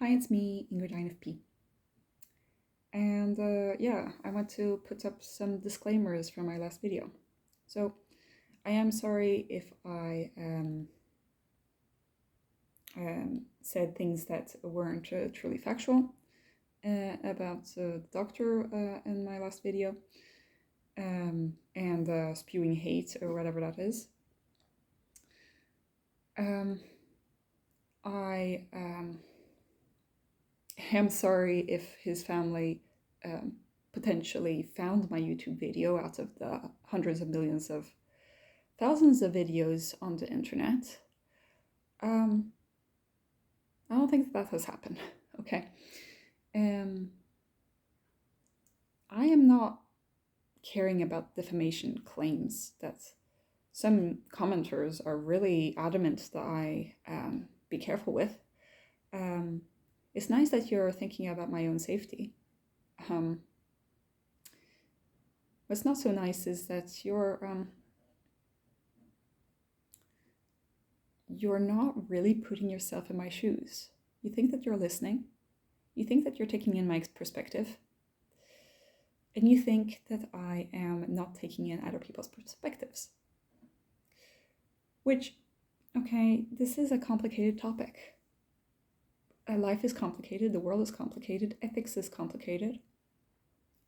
Hi, it's me, Ingrid INFP. And I want to put up some disclaimers from my last video. So I am sorry if I said things that weren't truly factual about the doctor in my last video and spewing hate or whatever that is. I am sorry if his family potentially found my YouTube video out of the hundreds of millions of thousands of videos on the internet. I don't think that has happened. Okay. I am not caring about defamation claims that some commenters are really adamant that I be careful with. It's nice that you're thinking about my own safety. What's not so nice is that you're not really putting yourself in my shoes. You think that you're listening. You think that you're taking in my perspective. And you think that I am not taking in other people's perspectives. Which, okay, this is a complicated topic. Life is complicated, the world is complicated, ethics is complicated.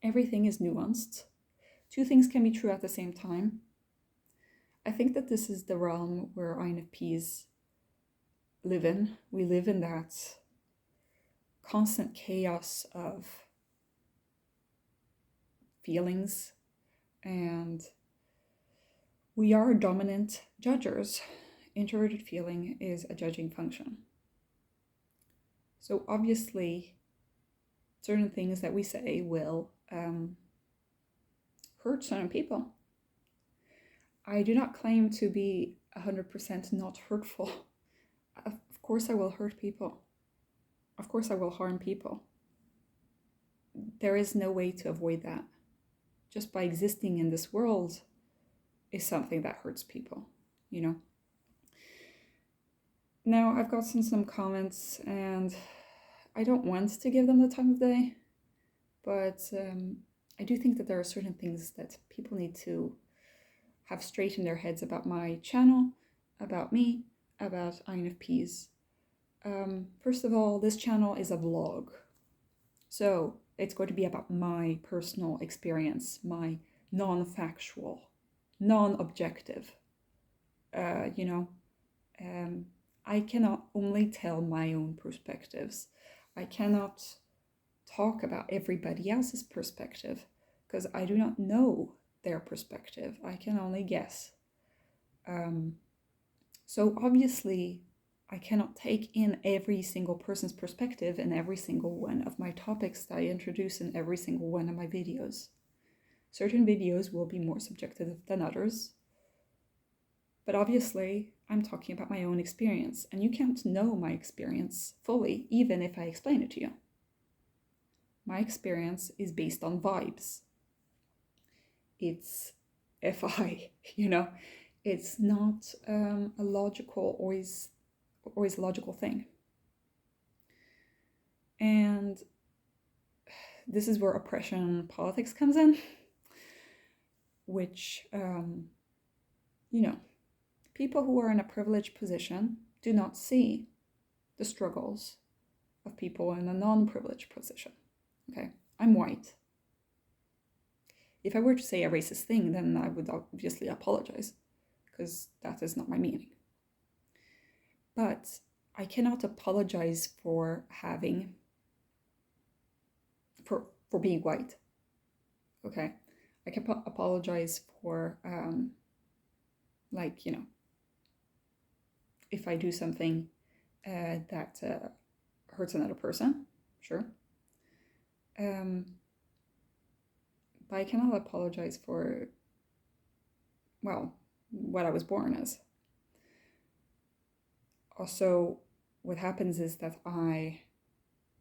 Everything is nuanced. Two things can be true at the same time. I think that this is the realm where INFPs live in. We live in that constant chaos of feelings, and we are dominant judgers. Introverted feeling is a judging function. So obviously, certain things that we say will hurt certain people. I do not claim to be 100% not hurtful. Of course I will hurt people. Of course I will harm people. There is no way to avoid that. Just by existing in this world is something that hurts people, you know. Now, I've gotten some comments and I don't want to give them the time of day, but I do think that there are certain things that people need to have straight in their heads about my channel, about me, about INFPs. First of all, this channel is a vlog. So it's going to be about my personal experience, my non-factual, non-objective, I cannot only tell my own perspectives. I cannot talk about everybody else's perspective because I do not know their perspective. I can only guess. So obviously, I cannot take in every single person's perspective in every single one of my topics that I introduce in every single one of my videos. Certain videos will be more subjective than others. But obviously, I'm talking about my own experience, and you can't know my experience fully, even if I explain it to you. My experience is based on vibes. It's FI, it's not a logical, always a logical thing. And this is where oppression politics comes in, which, people who are in a privileged position do not see the struggles of people in a non-privileged position. Okay, I'm white. If I were to say a racist thing, then I would obviously apologize, because that is not my meaning. But I cannot apologize for being white. Okay, I can apologize for if I do something that hurts another person, sure. But I cannot apologize for, what I was born as. Also, what happens is that I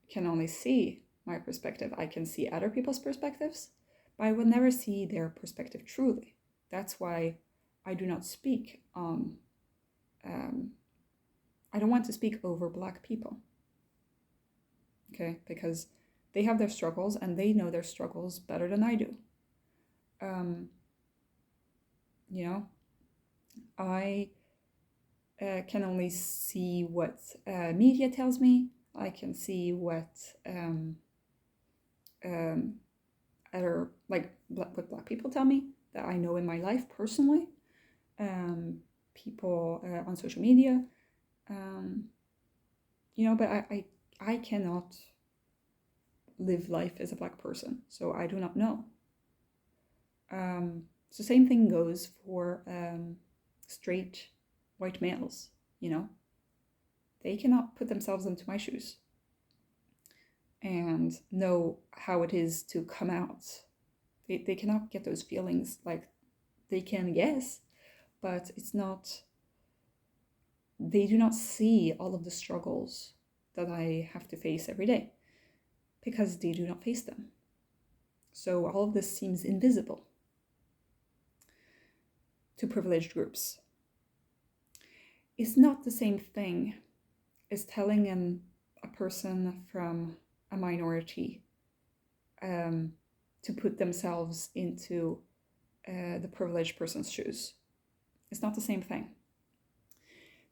can only see my perspective. I can see other people's perspectives, but I will never see their perspective truly. That's why I do not speak on I don't want to speak over Black people. okay? Because they have their struggles and they know their struggles better than I do. You know, I can only see what media tells me. I can see what other, like, what Black people tell me that I know in my life personally. People on social media. You know, but I cannot live life as a Black person, so I do not know. So same thing goes for straight white males, you know. They cannot put themselves into my shoes and know how it is to come out. They cannot get those feelings. Like, they can, yes, but it's not, they do not see all of the struggles that I have to face every day because they do not face them. So all of this seems invisible to privileged groups. It's not the same thing as telling a person from a minority to put themselves into the privileged person's shoes. It's not the same thing.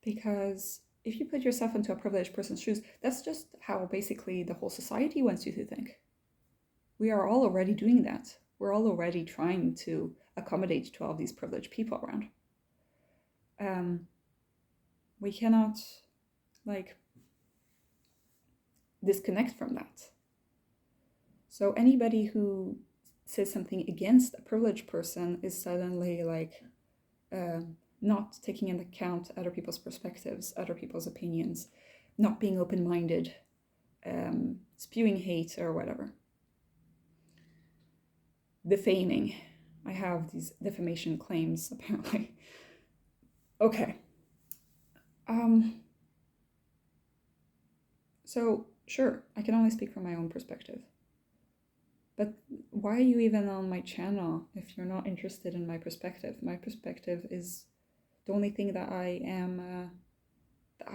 Because if you put yourself into a privileged person's shoes, that's just how basically the whole society wants you to think. We are all already doing that. We're all already trying to accommodate to all these privileged people around. We cannot, like, disconnect from that. So anybody who says something against a privileged person is suddenly like not taking into account other people's perspectives, other people's opinions, not being open-minded, spewing hate or whatever. Defaming. I have these defamation claims, apparently. Okay. So, sure, I can only speak from my own perspective. But why are you even on my channel if you're not interested in my perspective? My perspective is the only thing that I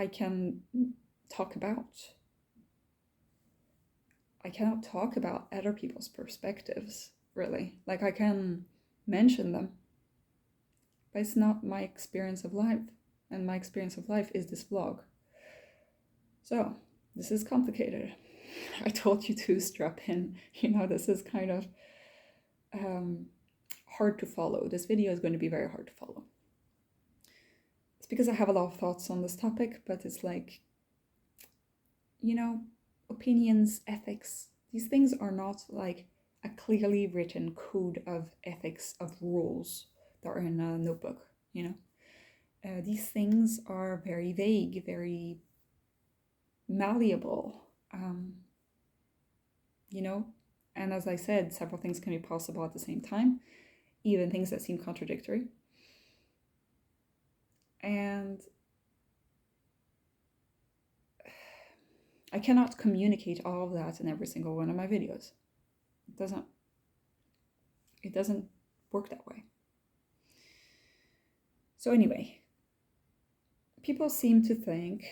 can talk about. I cannot talk about other people's perspectives, really. Like, I can mention them, but it's not my experience of life. And my experience of life is this vlog. So, this is complicated. I told you to strap in. You know, this is kind of hard to follow. This video is going to be very hard to follow. It's because I have a lot of thoughts on this topic, but it's like, you know, opinions, ethics, these things are not like a clearly written code of ethics, of rules that are in a notebook, you know. These things are very vague, very malleable, you know. And as I said, several things can be possible at the same time, even things that seem contradictory. And I cannot communicate all of that in every single one of my videos. It doesn't work that way. So anyway, people seem to think,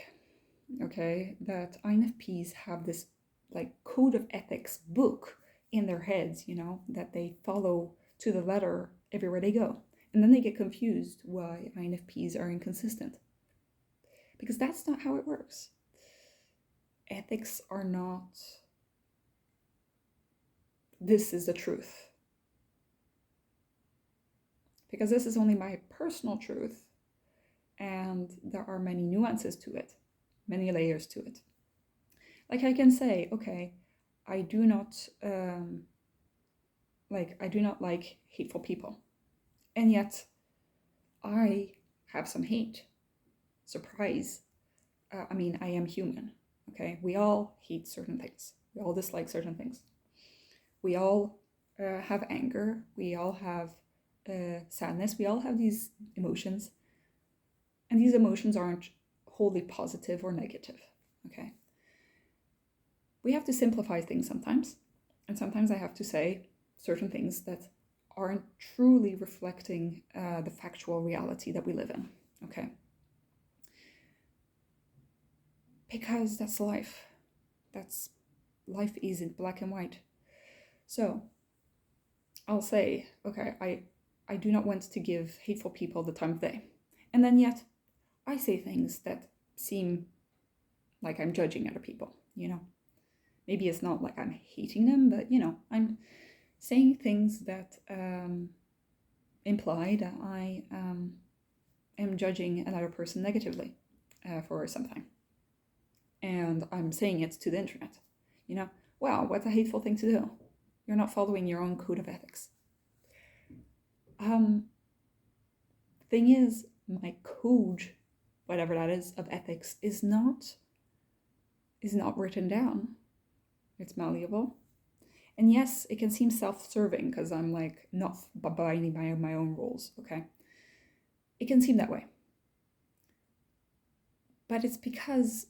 okay, that INFPs have this like code of ethics book in their heads, you know, that they follow to the letter everywhere they go. And then they get confused why INFPs are inconsistent. Because that's not how it works. Ethics are not, this is the truth. Because this is only my personal truth, and there are many nuances to it, many layers to it. Like, I can say, okay, I do not like hateful people, and yet I have some hate. Surprise. I mean, I am human, okay? We all hate certain things. We all dislike certain things. We all have anger. We all have sadness. We all have these emotions. And these emotions aren't wholly positive or negative, okay? We have to simplify things sometimes. And sometimes I have to say certain things that aren't truly reflecting the factual reality that we live in, okay? Because that's life. That's life isn't black and white. So I'll say, okay, I do not want to give hateful people the time of day. And then yet I say things that seem like I'm judging other people, you know. Maybe it's not like I'm hating them, but, you know, I'm saying things that imply that I am judging another person negatively for something. And I'm saying it to the internet, you know. Wow, what a hateful thing to do. You're not following your own code of ethics. Thing is, my code, whatever that is, of ethics is not written down. It's malleable. And yes, it can seem self-serving because I'm like not abiding by my own rules, okay? It can seem that way. But it's because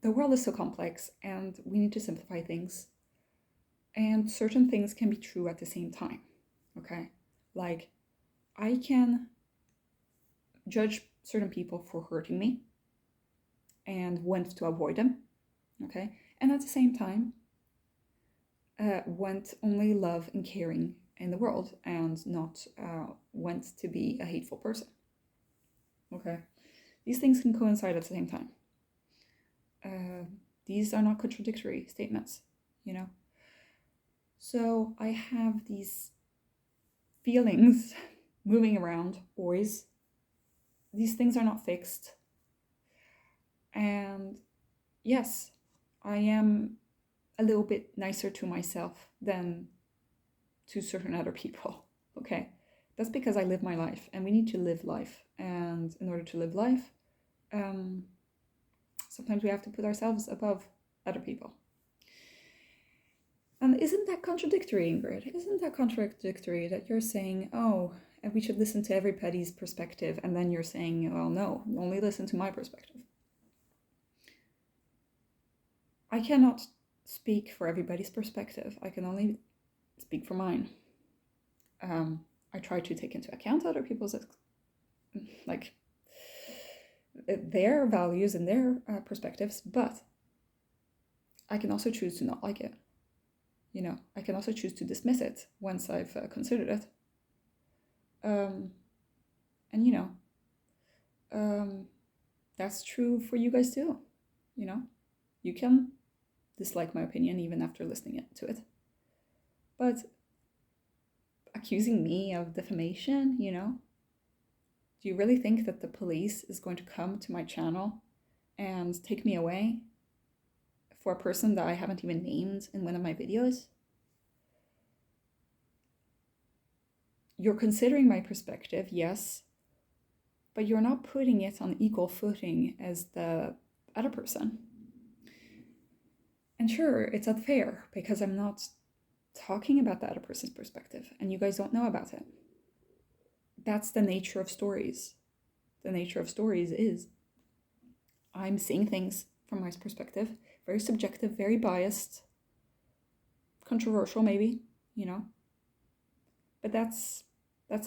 the world is so complex and we need to simplify things. And certain things can be true at the same time, okay? Like, I can judge certain people for hurting me and want to avoid them, okay? And at the same time, want only love and caring in the world and not want to be a hateful person, okay? These things can coincide at the same time. These are not contradictory statements, you know? So I have these feelings moving around always. These things are not fixed. And yes, I am a little bit nicer to myself than to certain other people, okay? That's because I live my life, and we need to live life. And in order to live life, sometimes we have to put ourselves above other people. And isn't that contradictory, Ingrid? Isn't that contradictory that you're saying, oh, and we should listen to everybody's perspective, and then you're saying, well, no, only listen to my perspective. I cannot speak for everybody's perspective. I can only speak for mine. I try to take into account other people's, like, their values and their perspectives, but I can also choose to not like it. You know, I can also choose to dismiss it once I've considered it. And you know, that's true for you guys too. You know, you can dislike my opinion even after listening to it. But accusing me of defamation, you know, do you really think that the police is going to come to my channel and take me away for a person that I haven't even named in one of my videos? You're considering my perspective, yes, but you're not putting it on equal footing as the other person. And sure, it's unfair because I'm not talking about the other person's perspective and you guys don't know about it. That's the nature of stories. The nature of stories is I'm seeing things from my perspective, very subjective, very biased, controversial maybe, you know. But that's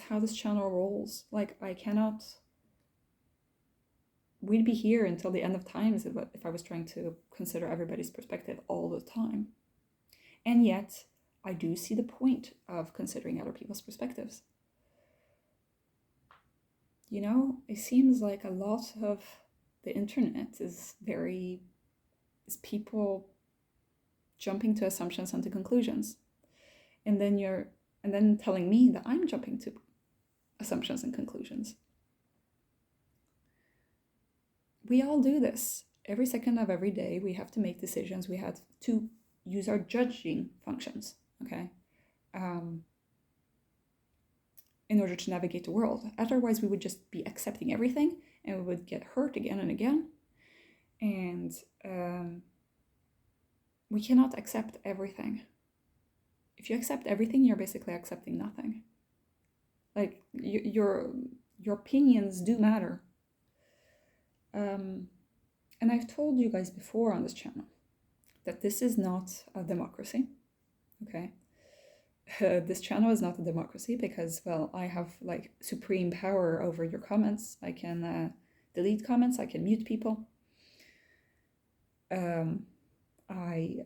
how this channel rolls. Like, we'd be here until the end of times if I was trying to consider everybody's perspective all the time. And yet, I do see the point of considering other people's perspectives. You know, it seems like a lot of the internet is people jumping to assumptions and to conclusions. And then telling me that I'm jumping to assumptions and conclusions. We all do this. Every second of every day, we have to make decisions. We have to use our judging functions, okay? In order to navigate the world. Otherwise, we would just be accepting everything and we would get hurt again and again. And we cannot accept everything. If you accept everything, you're basically accepting nothing. Like, your opinions do matter. And I've told you guys before on this channel that this is not a democracy, okay? This channel is not a democracy because, well, I have like supreme power over your comments. I can delete comments, I can mute people. I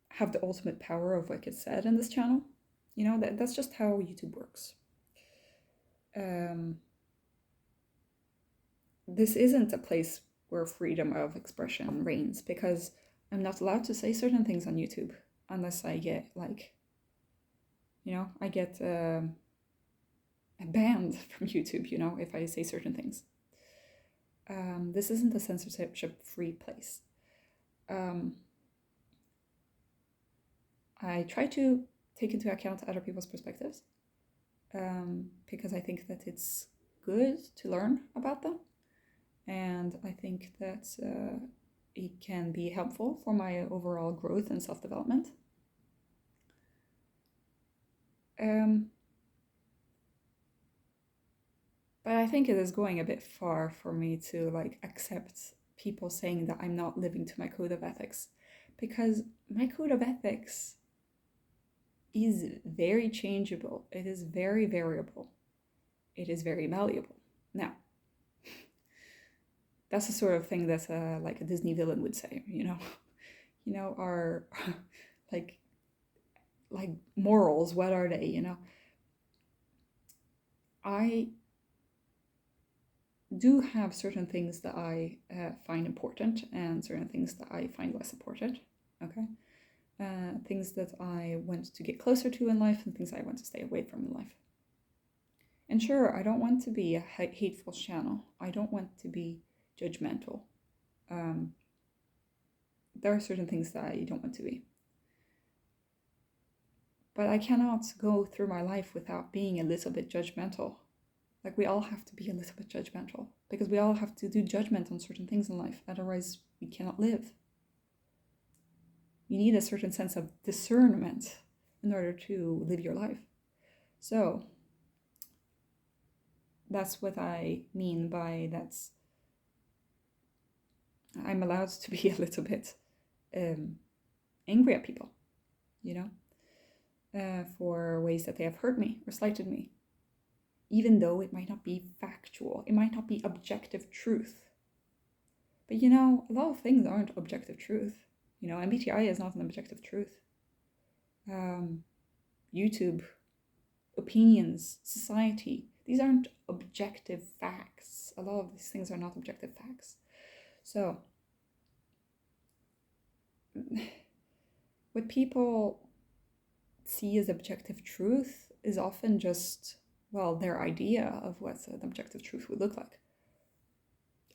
have the ultimate power of what gets said in this channel. You know, that's just how YouTube works. This isn't a place where freedom of expression reigns, because I'm not allowed to say certain things on YouTube unless I get, like, you know, I get banned from YouTube, you know, if I say certain things. This isn't a censorship-free place. I try to take into account other people's perspectives, because I think that it's good to learn about them. And I think that it can be helpful for my overall growth and self-development. But I think it is going a bit far for me to, like, accept people saying that I'm not living to my code of ethics, because my code of ethics is very changeable. It is very variable. It is very malleable. Now, that's the sort of thing that like a Disney villain would say, you know, our like morals, what are they, you know? I do have certain things that I find important and certain things that I find less important, okay? Things that I want to get closer to in life and things I want to stay away from in life. And sure, I don't want to be a hateful channel. I don't want to be judgmental. There are certain things that I don't want to be. But I cannot go through my life without being a little bit judgmental. Like, we all have to be a little bit judgmental, because we all have to do judgment on certain things in life. Otherwise, we cannot live. You need a certain sense of discernment in order to live your life. So that's what I mean by that's I'm allowed to be a little bit angry at people, you know, for ways that they have hurt me or slighted me, even though it might not be factual, it might not be objective truth. But, you know, a lot of things aren't objective truth. You know, MBTI is not an objective truth. YouTube, opinions, society, these aren't objective facts. A lot of these things are not objective facts. So, what people see as objective truth is often just, well, their idea of what an objective truth would look like.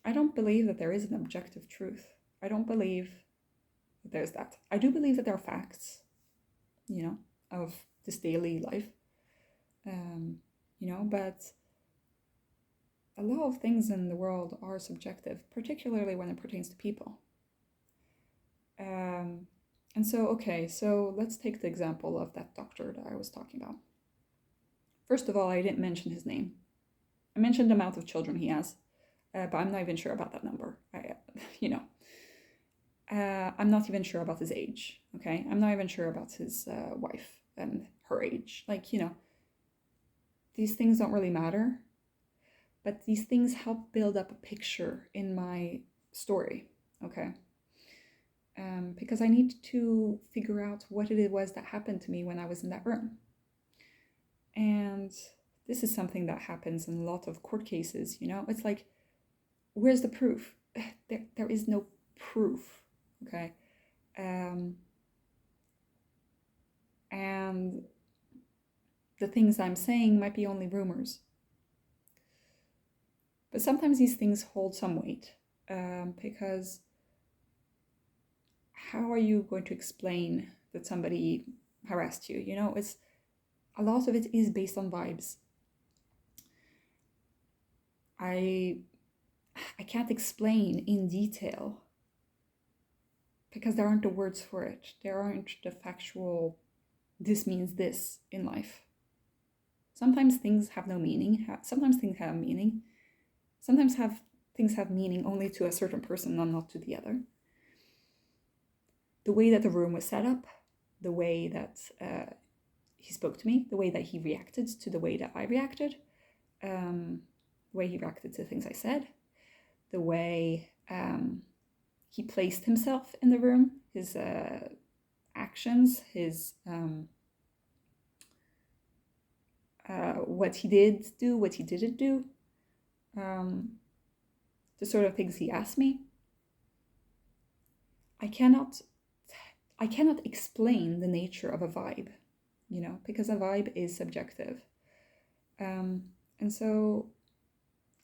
I don't believe that there is an objective truth. I don't believe that there's that. I do believe that there are facts, you know, of this daily life, you know, but a lot of things in the world are subjective, particularly when it pertains to people. And so, okay, so let's take the example of that doctor that I was talking about. First of all, I didn't mention his name. I mentioned the amount of children he has, but I'm not even sure about that number. I'm not even sure about his age, okay? I'm not even sure about his wife and her age. Like, you know, these things don't really matter, but these things help build up a picture in my story, okay? Because I need to figure out what it was that happened to me when I was in that room. And this is something that happens in a lot of court cases, you know? It's like, where's the proof? There is no proof, okay? And the things I'm saying might be only rumors. But sometimes these things hold some weight, because how are you going to explain that somebody harassed you? You know, it's a lot of it is based on vibes. I can't explain in detail because there aren't the words for it. There aren't the factual, this means this in life. Sometimes things have no meaning. Sometimes things have meaning. Sometimes things have meaning only to a certain person and not to the other. The way that the room was set up, the way that he spoke to me, the way that he reacted to the way that I reacted, the way he reacted to things I said, the way he placed himself in the room, his actions, his what he did do, what he didn't do, the sort of things he asked me. I cannot explain the nature of a vibe, because a vibe is subjective. And so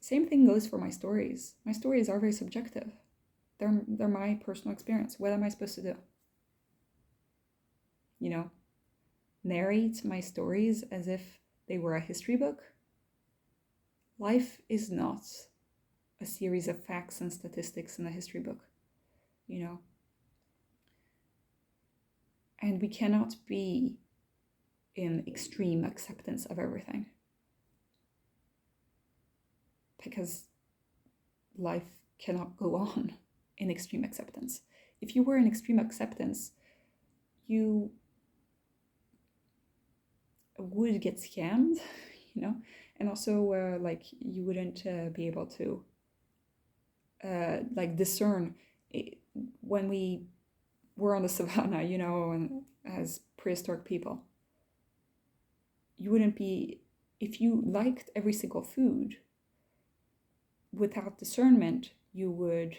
same thing goes for my stories. My stories are very subjective. They're my personal experience. What am I supposed to do? Narrate my stories as if they were a history book? Life is not a series of facts and statistics in a history book, And we cannot be in extreme acceptance of everything, because life cannot go on in extreme acceptance. If you were in extreme acceptance, you would get scammed, and also you wouldn't be able to discern when we were on the savannah, and as prehistoric people. You wouldn't be, if you liked every single food, without discernment, you would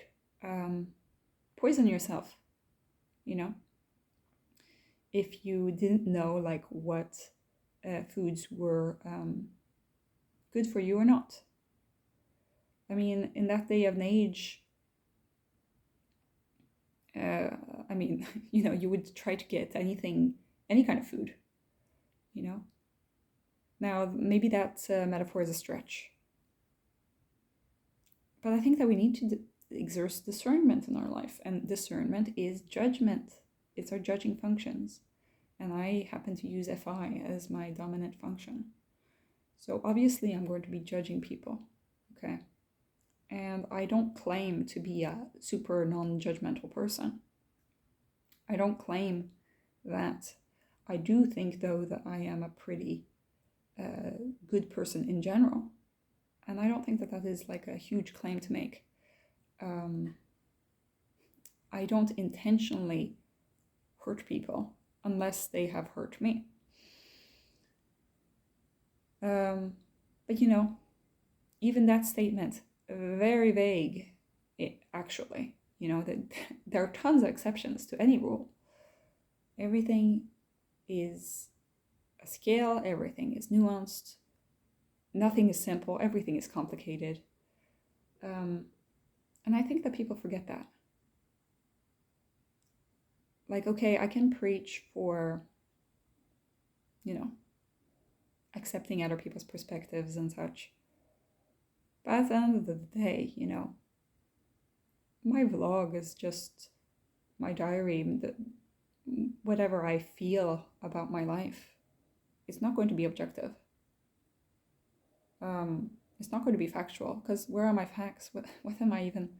poison yourself, if you didn't know what foods were good for you or not. I mean, in that day of age, you would try to get anything, any kind of food, Now, maybe that metaphor is a stretch. But I think that we need to exert discernment in our life. And discernment is judgment. It's our judging functions. And I happen to use FI as my dominant function. So obviously I'm going to be judging people, okay? And I don't claim to be a super non-judgmental person. I don't claim that. I do think, though, that I am a pretty good person in general. And I don't think that that is a huge claim to make. I don't intentionally hurt people unless they have hurt me. But even that statement, very vague, actually. That there are tons of exceptions to any rule. Everything is a scale, everything is nuanced, nothing is simple, everything is complicated. And I think that people forget that. Okay, I can preach for, accepting other people's perspectives and such. But at the end of the day, my vlog is just my diary, whatever I feel about my life. It's not going to be objective. It's not going to be factual, because where are my facts? What am I even,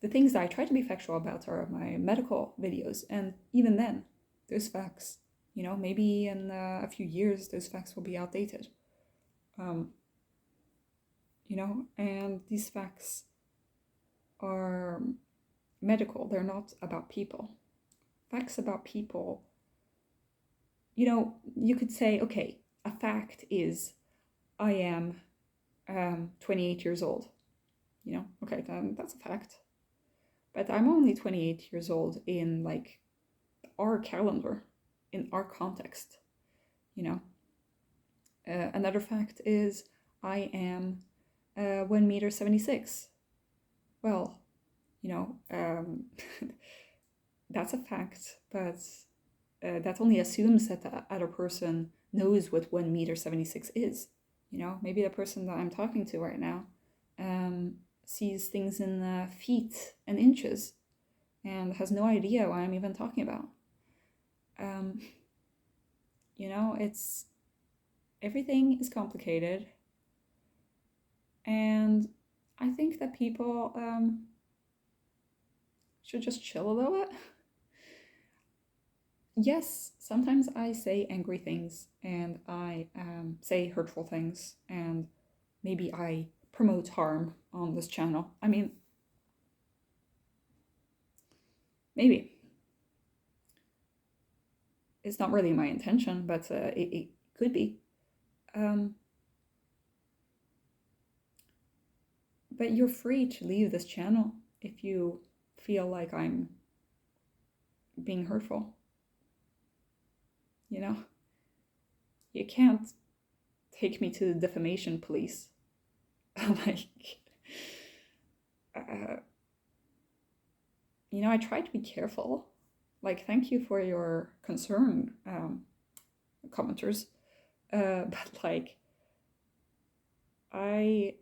the things that I try to be factual about are my medical videos, and even then, those facts, maybe in a few years, those facts will be outdated. And these facts are medical, they're not about people. Facts about people, you could say, okay, a fact is I am 28 years old. Okay, then that's a fact. But I'm only 28 years old in our calendar, in our context. Another fact is I am 1.76 meters. Well, that's a fact, but that only assumes that the other person knows what 1.76 meters is. Maybe the person that I'm talking to right now sees things in feet and inches and has no idea what I'm even talking about. It's, everything is complicated, and I think that people should just chill a little bit. Yes, sometimes I say angry things, and I say hurtful things, and maybe I promote harm on this channel. I mean, Maybe. It's not really my intention, but it could be. But you're free to leave this channel if you feel like I'm being hurtful. You know? You can't take me to the defamation police. Like, you know, I try to be careful. Like, thank you for your concern, commenters. But like, I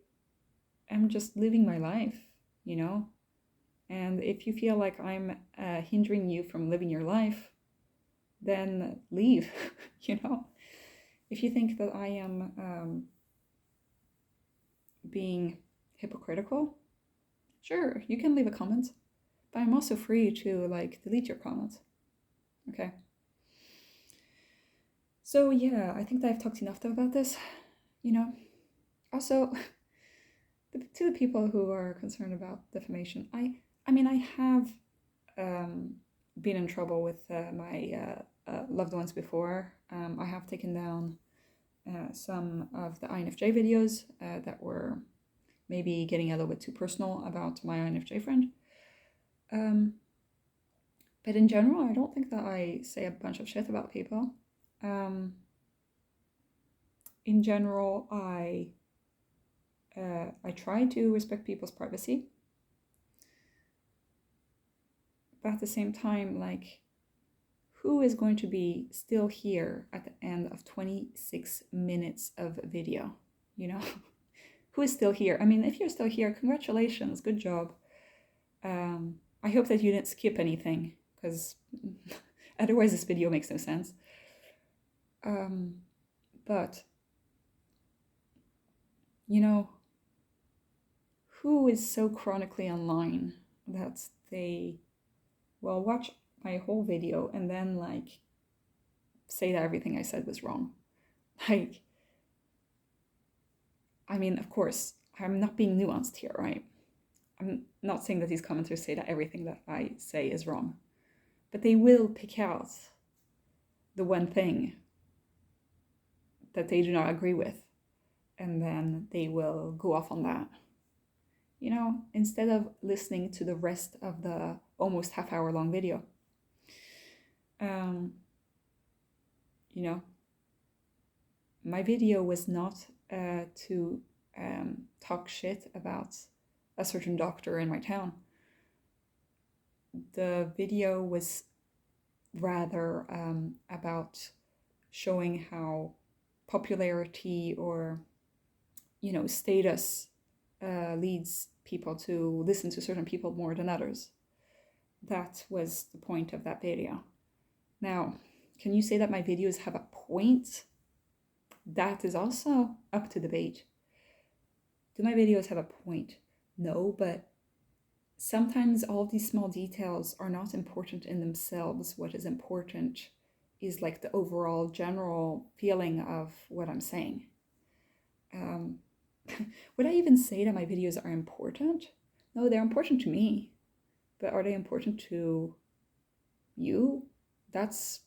am just living my life, you know? And if you feel like I'm hindering you from living your life, then leave, you know? If you think that I am being hypocritical, sure, you can leave a comment, but I'm also free to like delete your comment, okay? So yeah, I think that I've talked enough about this, you know? Also, to the people who are concerned about defamation, I mean, I have been in trouble with my loved ones before. I have taken down some of the INFJ videos that were maybe getting a little bit too personal about my INFJ friend. But in general, I don't think that I say a bunch of shit about people. In general, I try to respect people's privacy. But at the same time, like, who is going to be still here at the end of 26 minutes of video, you know? Who is still here? I mean, if you're still here, congratulations, good job. I hope that you didn't skip anything, because otherwise this video makes no sense. But, you know, who is so chronically online that they will watch my whole video and then like say that everything I said was wrong? Like, I mean, of course, I'm not being nuanced here, right? I'm not saying that these commenters say that everything that I say is wrong, but they will pick out the one thing that they do not agree with, and then they will go off on that. You know, instead of listening to the rest of the almost half-hour long video. You know, my video was not to talk shit about a certain doctor in my town. The video was rather about showing how popularity or, you know, status leads people to listen to certain people more than others. That was the point of that video. Now, can you say that my videos have a point? That is also up to debate. Do my videos have a point? No, but sometimes all of these small details are not important in themselves. What is important is like the overall general feeling of what I'm saying. Would I even say that my videos are important? No, they're important to me, but are they important to you? That's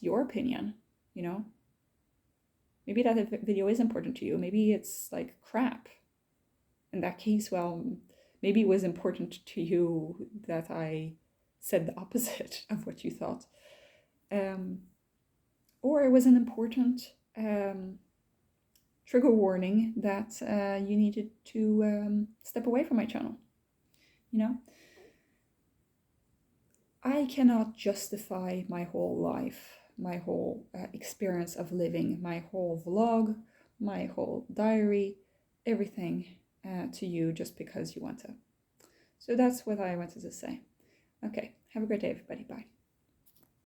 your opinion, you know? Maybe that video is important to you. Maybe it's like crap. In that case, well, maybe it was important to you that I said the opposite of what you thought. Or it was an important trigger warning that you needed to step away from my channel. You know? I cannot justify my whole life, my whole experience of living, my whole vlog, my whole diary, everything to you just because you want to. So that's what I wanted to say. Okay, have a great day, everybody. Bye.